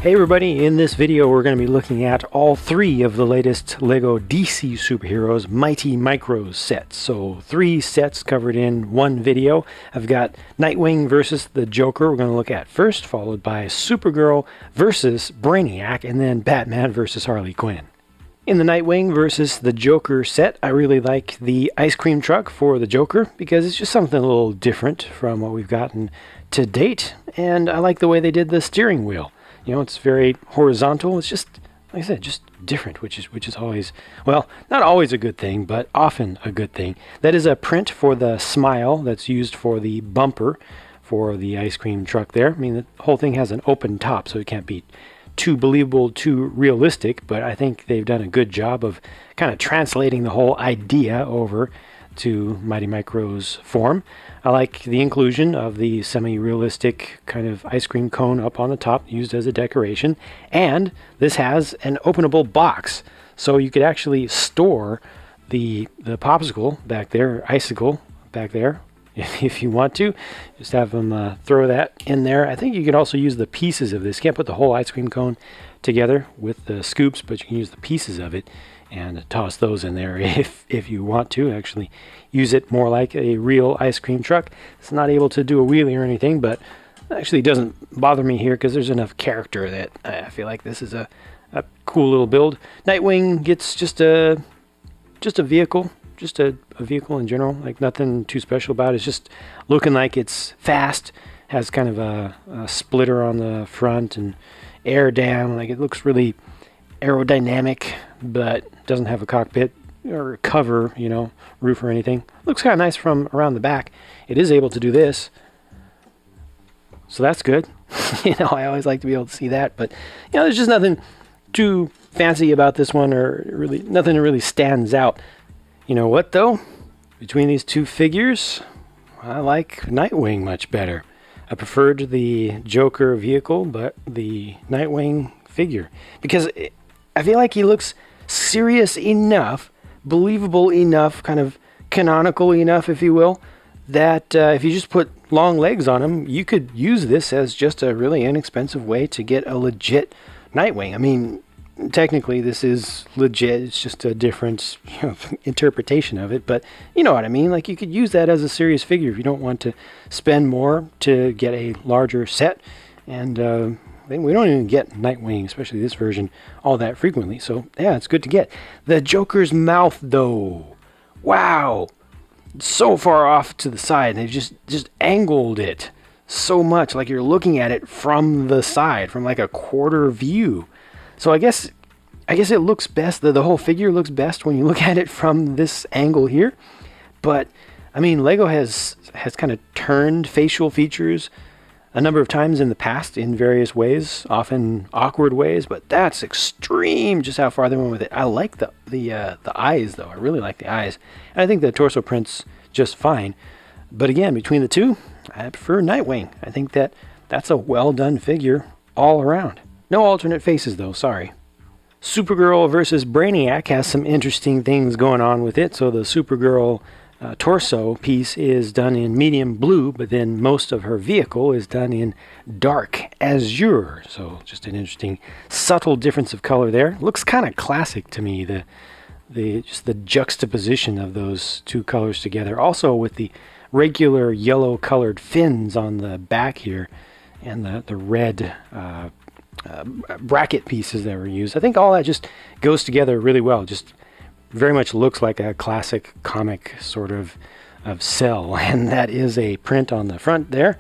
Hey everybody, in this video we're going to be looking at all three of the latest LEGO DC Superheroes Mighty Micros sets. So 3 sets covered in one video. I've got Nightwing versus the Joker we're going to look at first, followed by Supergirl versus Brainiac, and then Batman versus Harley Quinn. In the Nightwing versus the Joker set, I really like the ice cream truck for the Joker because it's just something a little different from what we've gotten to date, and I like the way they did the steering wheel. You know, it's very horizontal. It's just, like I said, just different, which is always, well, not always a good thing, but often a good thing. That is a print for the smile that's used for the bumper for the ice cream truck there. I mean, the whole thing has an open top, so it can't be too believable, too realistic, but I think they've done a good job of kind of translating the whole idea over to Mighty Micros form. I like the inclusion of the semi-realistic kind of ice cream cone up on the top used as a decoration, and this has an openable box, so you could actually store the popsicle back there, icicle back there, if you want to. Just have them throw that in there. I think you could also use the pieces of this. You can't put the whole ice cream cone together with the scoops, but you can use the pieces of it and toss those in there if you want to actually use it more like a real ice cream truck. It's not able to do a wheelie or anything, but actually doesn't bother me here because there's enough character that I feel like this is a cool little build. Nightwing gets just a vehicle, just a vehicle in general, like nothing too special about it. It's just looking like it's fast, has kind of a splitter on the front and air down, like it looks really aerodynamic, but doesn't have a cockpit or cover, you know, roof or anything. Looks kind of nice from around the back. It is able to do this, so that's good. You know, I always like to be able to see that, but you know, there's just nothing too fancy about this one, or really nothing that really stands out. You know what though? Between these two figures, I like Nightwing much better. I preferred the Joker vehicle, but the Nightwing figure, because I feel like he looks serious enough, believable enough, kind of canonical enough, if you will, that if you just put long legs on him, you could use this as just a really inexpensive way to get a legit Nightwing. I mean, technically this is legit, it's just a different, you know, interpretation of it, but you know what I mean. Like, you could use that as a serious figure if you don't want to spend more to get a larger set. And we don't even get Nightwing, especially this version, all that frequently, so yeah, it's good to get. The Joker's mouth though, wow, so far off to the side. They've just angled it so much, like you're looking at it from the side, from like a quarter view. So I guess it looks best, the whole figure looks best when you look at it from this angle here. But I mean, LEGO has kind of turned facial features a number of times in the past in various ways, often awkward ways, but that's extreme just how far they went with it. I like the eyes though. I really like the eyes. And I think the torso print's just fine. But again, between the two, I prefer Nightwing. I think that's a well done figure all around. No alternate faces though, sorry. Supergirl versus Brainiac has some interesting things going on with it. So the Supergirl torso piece is done in medium blue, but then most of her vehicle is done in dark azure. So just an interesting subtle difference of color there. Looks kind of classic to me, just the juxtaposition of those two colors together. Also with the regular yellow colored fins on the back here and the red bracket pieces that were used. I think all that just goes together really well. Just very much looks like a classic comic sort of cell, and that is a print on the front there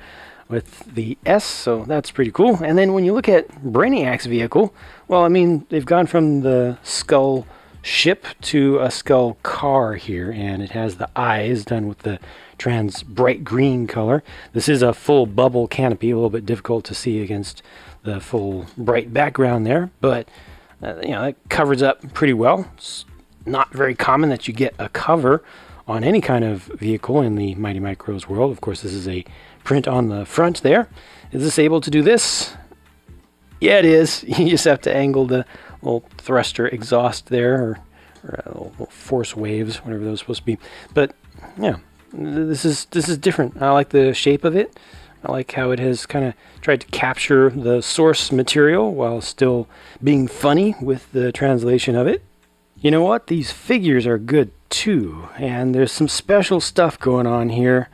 with the S, so that's pretty cool. And then when you look at Brainiac's vehicle, well, I mean, they've gone from the skull ship to a skull car here, and it has the eyes done with the trans bright green color. This is a full bubble canopy, a little bit difficult to see against the full bright background there, but you know, it covers up pretty well. It's not very common that you get a cover on any kind of vehicle in the Mighty Micros world. Of course, this is a print on the front there. Is this able to do this? Yeah, it is. You just have to angle the little thruster exhaust there, or little force waves, whatever those are supposed to be. But yeah, this is different. I like the shape of it. I like how it has kind of tried to capture the source material while still being funny with the translation of it. You know what? These figures are good too, and there's some special stuff going on here.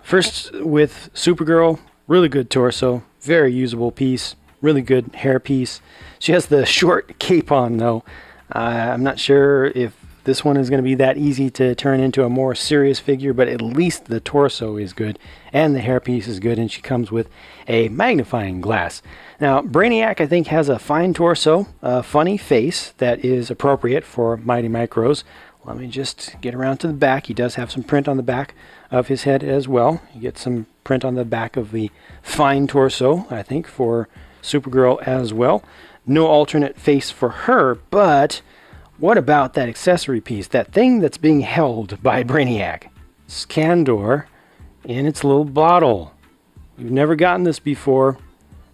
First with Supergirl, really good torso, very usable piece, really good hair piece. She has the short cape on though. I'm not sure if this one is going to be that easy to turn into a more serious figure, but at least the torso is good and the hairpiece is good, and she comes with a magnifying glass. Now, Brainiac, I think, has a fine torso, a funny face that is appropriate for Mighty Micros. Let me just get around to the back. He does have some print on the back of his head as well. You get some print on the back of the fine torso, I think, for Supergirl as well. No alternate face for her, but what about that accessory piece, that thing that's being held by Brainiac? Scandor in its little bottle. We've never gotten this before.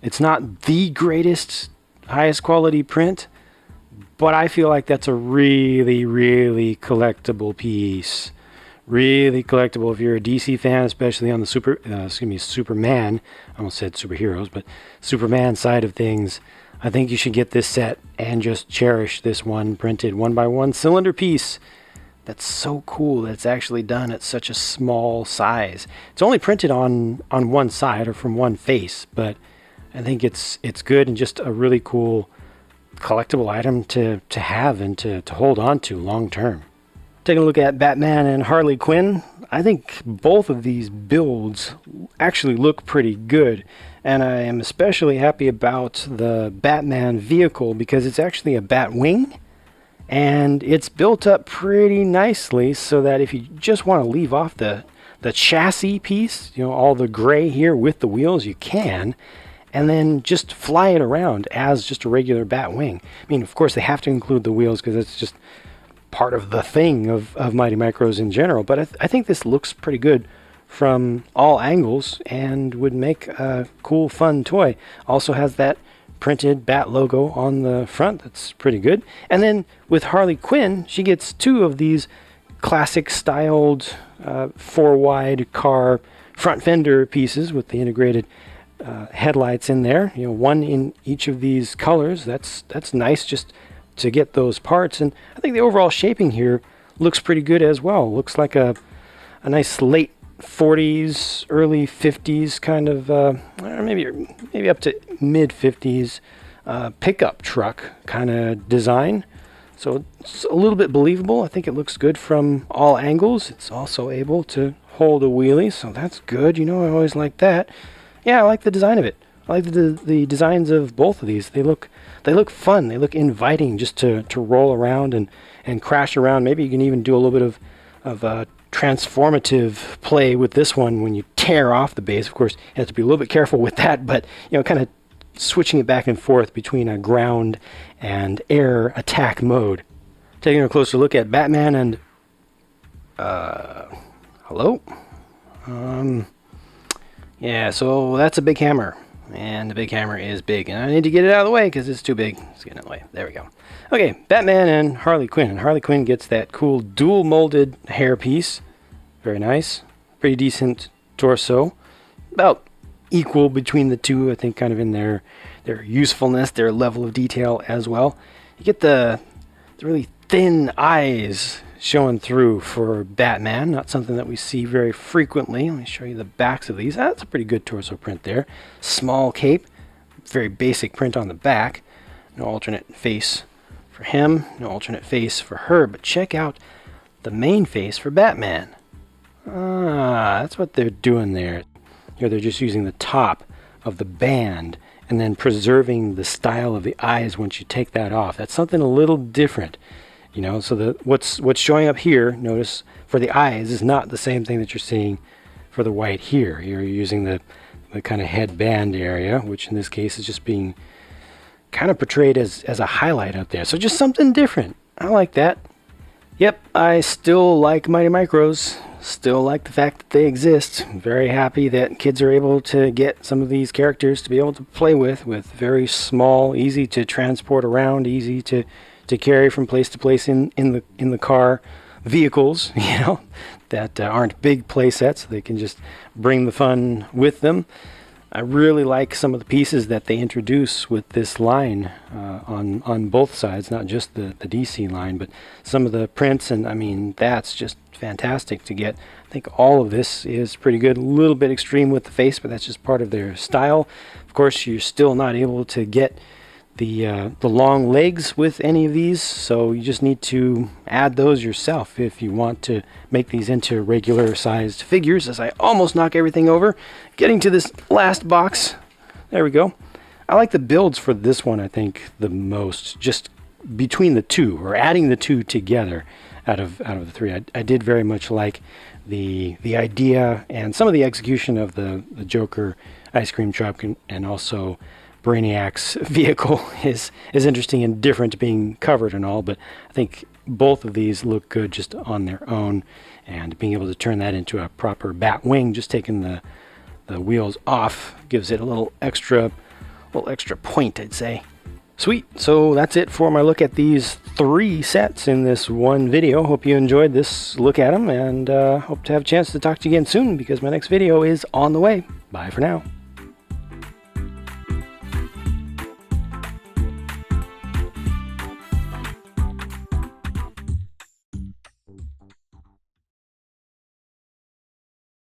It's not the greatest, highest quality print, but I feel like that's a really, really collectible piece. Really collectible if you're a DC fan, especially on the Superman. I almost said superheroes, but Superman side of things. I think you should get this set and just cherish this one printed 1x1 cylinder piece. That's so cool that it's actually done at such a small size. It's only printed on one side or from one face, but I think it's good and just a really cool collectible item to have and to hold on to long term. Taking a look at Batman and Harley Quinn, I think both of these builds actually look pretty good. And I am especially happy about the Batman vehicle because it's actually a Batwing. And it's built up pretty nicely so that if you just want to leave off the chassis piece, you know, all the gray here with the wheels, you can. And then just fly it around as just a regular Batwing. I mean, of course, they have to include the wheels because it's just part of the thing of Mighty Micros in general. But I think this looks pretty good from all angles and would make a cool, fun toy. Also has that printed Bat logo on the front. That's pretty good. And then with Harley Quinn, she gets two of these classic styled 4-wide car front fender pieces with the integrated headlights in there. You know, one in each of these colors. That's nice just to get those parts. And I think the overall shaping here looks pretty good as well. Looks like a nice late 40s, early 50s kind of, maybe up to mid 50s pickup truck kind of design. So it's a little bit believable. I think it looks good from all angles. It's also able to hold a wheelie, so that's good. You know, I always like that. Yeah, I like the design of it. I like the designs of both of these. They look fun. They look inviting just to roll around and crash around. Maybe you can even do a little bit of transformative play with this one when you tear off the base. Of course, you have to be a little bit careful with that, but you know, kind of switching it back and forth between a ground and air attack mode. Taking a closer look at Batman and hello? Yeah, so that's a big hammer. And the big hammer is big. And I need to get it out of the way because it's too big. It's getting in the way. There we go. Okay, Batman and Harley Quinn. And Harley Quinn gets that cool dual molded hair piece. Very nice. Pretty decent torso. About equal between the two, I think, kind of in their usefulness, their level of detail as well. You get the really thin eyes showing through for Batman. Not something that we see very frequently. Let me show you the backs of these. That's a pretty good torso print there. Small cape. Very basic print on the back. No alternate face for him. No alternate face for her. But check out the main face for Batman. That's what they're doing there. Here they're just using the top of the band and then preserving the style of the eyes once you take that off. That's something a little different. You know, so what's showing up here, notice, for the eyes is not the same thing that you're seeing for the white here. You're using the kind of headband area, which in this case is just being kind of portrayed as a highlight up there. So just something different. I like that. Yep, I still like Mighty Micros. Still like the fact that they exist. I'm very happy that kids are able to get some of these characters to be able to play with very small, easy to transport around, easy to carry from place to place in the car vehicles, that aren't big play sets. They can just bring the fun with them. I really like some of the pieces that they introduce with this line on both sides, not just the DC line, but some of the prints, and I mean, that's just fantastic to get. I think all of this is pretty good. A little bit extreme with the face, but that's just part of their style. Of course, you're still not able to get the long legs with any of these, so you just need to add those yourself if you want to make these into regular sized figures. As I almost knock everything over, getting to this last box. There we go. I like the builds for this one, I think, the most, just between the two, or adding the two together out of the three. I did very much like the idea and some of the execution of the Joker ice cream truck, and also Brainiac's vehicle is interesting and different, being covered and all, but I think both of these look good just on their own, and being able to turn that into a proper bat wing, just taking the wheels off, gives it a little extra point, I'd say. Sweet. So that's it for my look at these 3 sets in this one video. Hope you enjoyed this look at them, and hope to have a chance to talk to you again soon, because my next video is on the way. Bye for now.